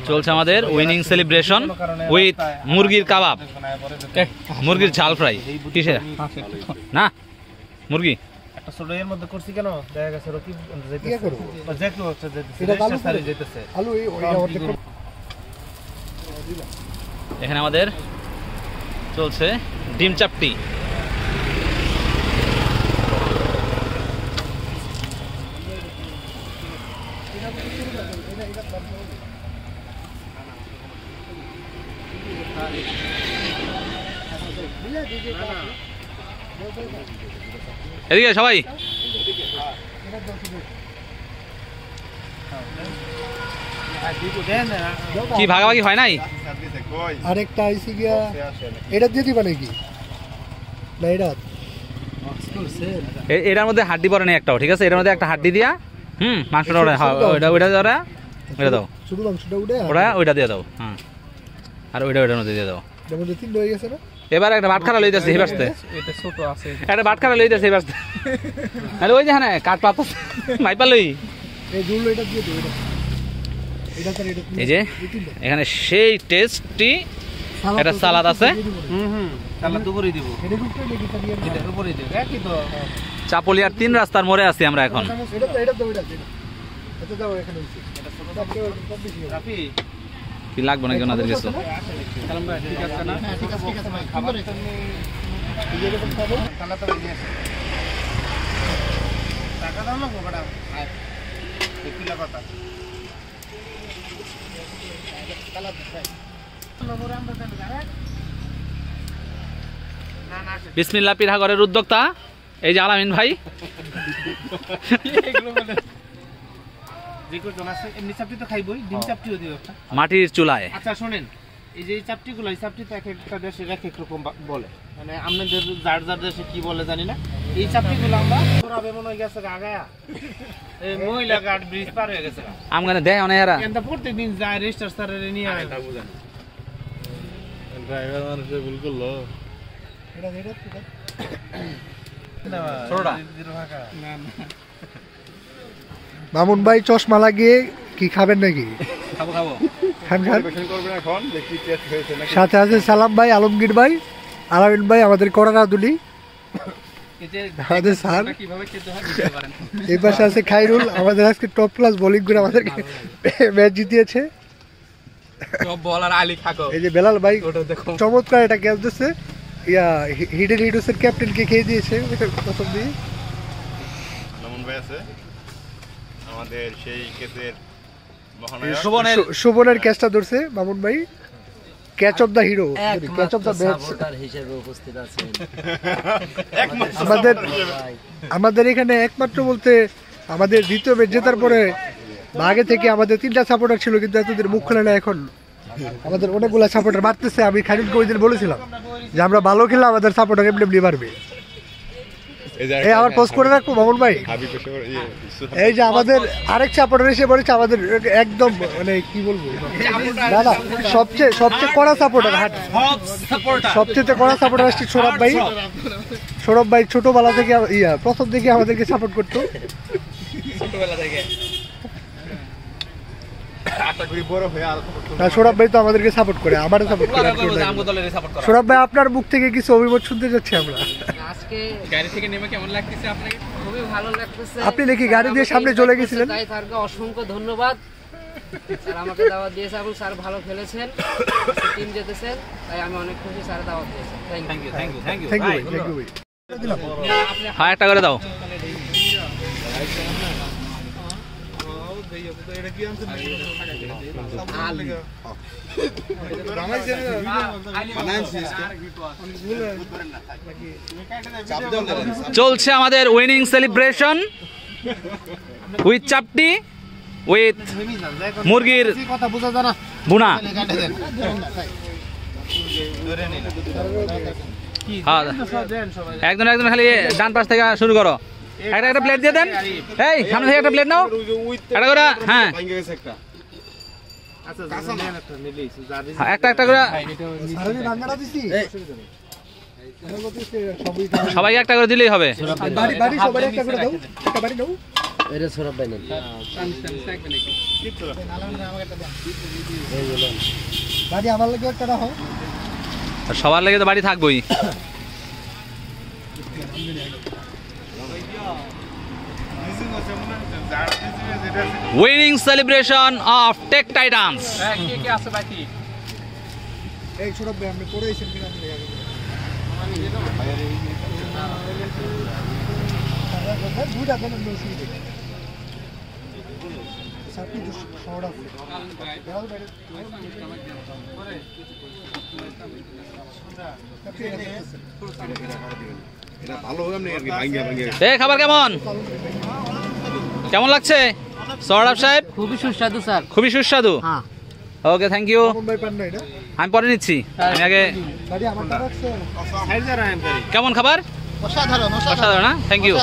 চলছে আমাদের winning celebration with মুরগির কাবাব, মুরগির ঝাল ফ্রাই। কিসের না মুরগি একটা ছোট এর মধ্যে করছি কেন দেখা গেছে রকি যাইতেছে। এখানে আমাদের চলছে ডিম চাপটি। এদিকে সবাই কি ভাগাভাগি হয় নাই? আরেকটা আইসি গিয়া এটা দিয়ে দিবা নাকি? না এটার মধ্যে হাড্ডি পরে নেই একটাও, ঠিক আছে? এটার মধ্যে একটা হাড্ডি দিয়া মাংসটা ওইটা ধরা ওইটা দাও, শুধু মাংসটা উঠে ওইটা দিয়ে দাও। হ্যাঁ, আর ওইটার মধ্যে দিয়ে দাও। তিনটা হয়ে গেছে না? এবার একটা বাটখারা লইতেছে এই বাসতে, একটা বাটখারা লইতেছে এই বাসতে। আরে ওই যে হ্যাঁ কাঠ পাতা মাইপা লই। এই যে এখানে সেই টেস্টি একটা সালাদ আছে, চাপলিয়ার 3 রাস্তার মোড়ে আছি আমরা এখন। কি লাগবে নাকি ওনাদের কিছু? বিসমিল্লাহ পিঠাঘরের উদ্যোক্তা এই যে আলামিন ভাই। মাটির চুলায়। আচ্ছা শোনেন, এই যে চাপটিগুলো, এই চাপটি তো এক একটা দেশে এক এক রকম বলে, মানে আপনাদের যার যার দেশে কি বলে জানি না। এই চাপটিগুলো আমরা মনে হয়ে গেছে আগায়া এই মহিলা ঘাট ব্রিজ পার হয়ে গেছে আমগানে দেয় অনেরা কিন্তু প্রত্যেকদিন যায় রেজিস্টার স্যারের নিয়ে এটা বুঝেন ড্রাইভার মানুষে ভুল করলো এটা না ছোড়া না মামুন ভাই চশমা লাগিয়ে কি খাবেন নাকি? খাবো খাবো খান খান করবেন এখন, দেখি টেস্ট হয়েছে নাকি। সাথে আছে সালাম ভাই, আলমগীর ভাই, আলামিন ভাই, আমাদের করোনাদুলি, আমাদের স্যার, এই পাশে আছে খাইরুল, আমাদের আজকে টপ ক্লাস বোলিং করে আমাদের ম্যাচ জিতিয়েছে। এই যে বেলাল ভাই চমৎকার একটা ক্যাচ দিচ্ছে, হিডেন হিডুসের ক্যাপ্টেনকে খেয়ে দিয়েছে প্রথম দিয়ে। মামুন ভাই আছে আমাদের সেই কেসের সুবনের ক্যাচটা ধরছে মামুন ভাই, catch of the hero, catch of the match হিসেবে উপস্থিত আছেন আমাদের এখানে। একমাত্র বলতে আমাদের দ্বিতীয় ম্যাচ জেতার পরে আগে থেকে আমাদের 3টা সাপোর্টার ছিল, কিন্তু এতদিন মুখ খোলে না। এখন আমাদের অনেকগুলো সাপোর্টার বাড়তেছে। আমি খালিদকে ওই দিন বলেছিলাম যে আমরা ভালো খেলে আমাদের সাপোর্টার এমনি এমনি বাড়বে। এই আবার পোস্ট করে রাখবো মামুন ভাই। এই যে আমাদের আরেক সাপোর্টার এসে বলেছে আমাদের একদম মানে কি বলবো দাদা সবচেয়ে কড়া সাপোর্টার, সবচেয়ে কড়া সাপোর্টার আসছে সৌরভ ভাই। সৌরভ ভাই ছোটবেলা থেকে প্রথম থেকে আমাদেরকে সাপোর্ট করতো, ছোটবেলা থেকে। সৌরভ ভাই তো আমাদেরকে সাপোর্ট করে, আমারও সাপোর্ট করে। সৌরভ ভাই আপনার মুখ থেকে কিছু অভিমত শুনতে যাচ্ছি আমরা। আজকে গাড়ি থেকে নেমে কেমন লাগতেছে আপনাকে? খুবই ভালো লাগতেছে। আপনি নাকি গাড়ি দিয়ে সামনে চলে গেছিলেন? তাই স্যারকে অসংখ্য ধন্যবাদ, স্যার আমাকে দাওয়াত দিয়েছে এবং স্যার ভালো খেলেছেন, টিম জিতেছেন, তাই আমি অনেক খুশি। স্যার দাওয়াত দিয়েছেন, thank you thank you thank you thank you thank you ভাই। হ্যাঁ একটা করে দাও। চলছে আমাদের উইনিং সেলিব্রেশন উইথ চাপটি উইথ মুরগির বুনা। একজন একজন খালি ডান পাশ থেকে শুরু করো। একটা একটা প্লেট দিয়ে দেন, এই সামনে থেকে একটা প্লেট নাও একটা করে। হ্যাঁ একটা একটা করে সবাইকে একটা করে দিলেই হবে। এটা সরব ভাই না বাড়ি আমার লাগে একটা রাখো। আর সবার লেগে তো বাড়ি থাকবোই। Winning celebration of Tech Titans. এই সৌরভ ভাই আপনি পরে এসেছেন কিনা আমি আগে দুইটা দেন আমি অসুবিধা নেই। সাথে শর্ট আছে এ খাবার কেমন কেমন লাগছে সৌরভ সাহেব? খুবই সুস্বাদু স্যার। খুবই সুস্বাদু। হ্যাঁ ওকে থ্যাংক ইউ। ভাই পান না এটা আমি পরে নিচ্ছি। আমি আগে বাড়ি আমারটা রাখছে কেমন খাবার? অসাধারণ অসাধারণ না? Thank you.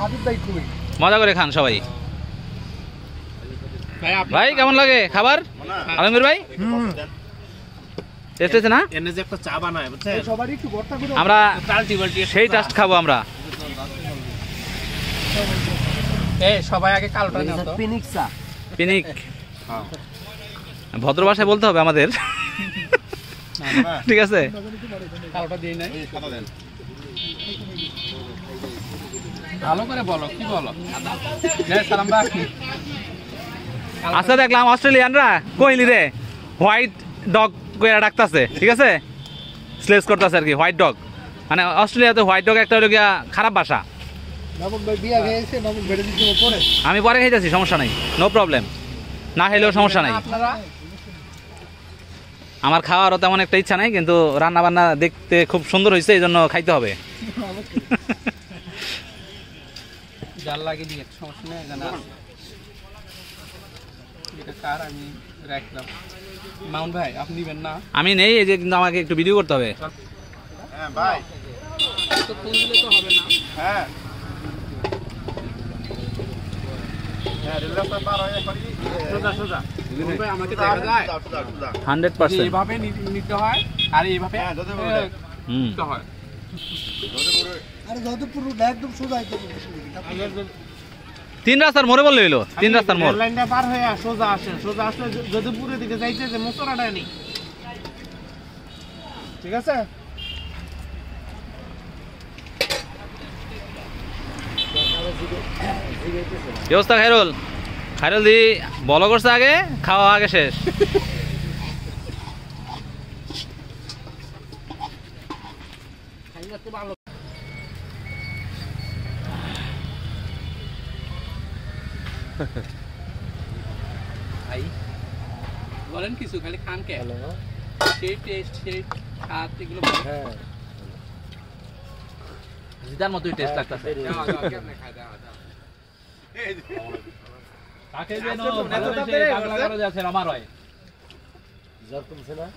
হাবিব ভাই খুবই মজা করে খান সবাই। ভাই কেমন লাগে খাবার? আলমগীর ভাই টেস্ট হয়েছে না? এনে যে একটা চা বানায় বুঝছেন সবারই একটু ভর্তা করে আমরা পাল্টি পাল্টি সেই টেস্ট খাবো আমরা। সবাই আগে কালোটা নাও তো পিনিক চা। পিনিক ভদ্র ভাষায় বলতে হবে আমাদের, ঠিক আছে? কালোটা দিয়ে নাই ভালো করে বলো কি বলো সালাম ভাই আচ্ছা দেখলাম অস্ট্রেলিয়ানরা কইলি রে হোয়াইট ডগ কইরা ডাকতাছে, ঠিক আছে? স্লেজ করতেছে আর কি, হোয়াইট ডগ। মানে অস্ট্রেলিয়াতে হোয়াইট ডগ একটা হলো গিয়া খারাপ ভাষা। নবম ভাই বিয়া গেছে, নবম বেড়ে দিতে পরে আমি পরে খাইতেছি, সমস্যা নাই, নো প্রবলেম। না খাইলেও সমস্যা নাই। আমার খাওয়ারও তেমন একটা ইচ্ছা নাই, কিন্তু রান্না বান্না দেখতে খুব সুন্দর হয়েছে, এই জন্য খাইতে হবে। জাল লাগিয়ে দিয়ে সমস্যা নেই জানা এটা কার আমি রাখলাম মাউন্ট ভাই আপনি নেবেন না আমি নেই, এই যে কিন্তু আমাকে একটু ভিডিও করতে হবে। হ্যাঁ ভাই তো ফোন দিলে তো হবে না হ্যাঁ হ্যাঁ রিল্যাক্স পার হয়ে পড়ি সোজা সোজা মাউন্ট ভাই আমাকে দেখা যায় 100%। এইভাবে নিতে হয় আর এইভাবে হ্যাঁ যত বড় হুম নিতে হয় যত বড় আরে যত পুরো একদম সোজা একদম 3 রাস্তার মোড়ে বললে হইলো, 3 রাস্তার মোড়। লাইনটা পার হয়ে সোজা আসেন, সোজা আসলে যদি পুরো দিকে যাইতে যে মোচড়াটা নেই, ঠিক আছে? কি অবস্থা খাইরুল? খাইরুল দি বলো করছে আগে, খাওয়া আগে শেষ। ভাই বলেন কিছু, খালি খান কে সেই টেস্ট সেই স্বাদ এগুলো হ্যাঁ জিদার মতোই টেস্ট লাগতেছে। কাকে যেন ভালোবেসে পাগলা করে যাচ্ছে আমার হয়। জ্বর কমছে না?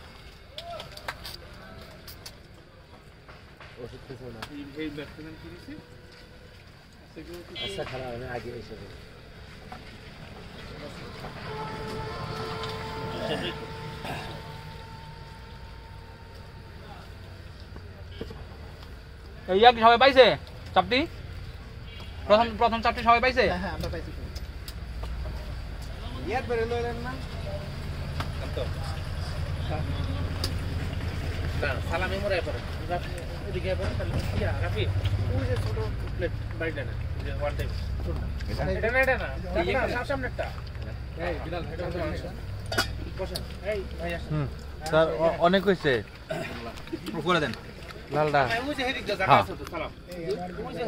ওষুধ খেয়েছো না? এই ব্যাটসম্যান কি দিছে আচ্ছা খারাপ, আমি আগে এসে এই কি সবাই পাইছে চাপটি? প্রথম চাপটি সবাই পাইছে? হ্যাঁ আমরা পাইছি। ইয়ার বেরে লইলেন না সালামি মোড়ে পড়ে এদিকে পড়ে ইয়া রাফি ওই যে ছোট প্লেট বাইটা না যে ওয়ান টাইম এটা না এটা সামনেরটা এই বিলাল এটা বসেন এই ভাই আসেন স্যার অনেক হয়েছে করে দেন লালটা ওই যে হেদিক যা জায়গা আছে তো সালাম ওই যে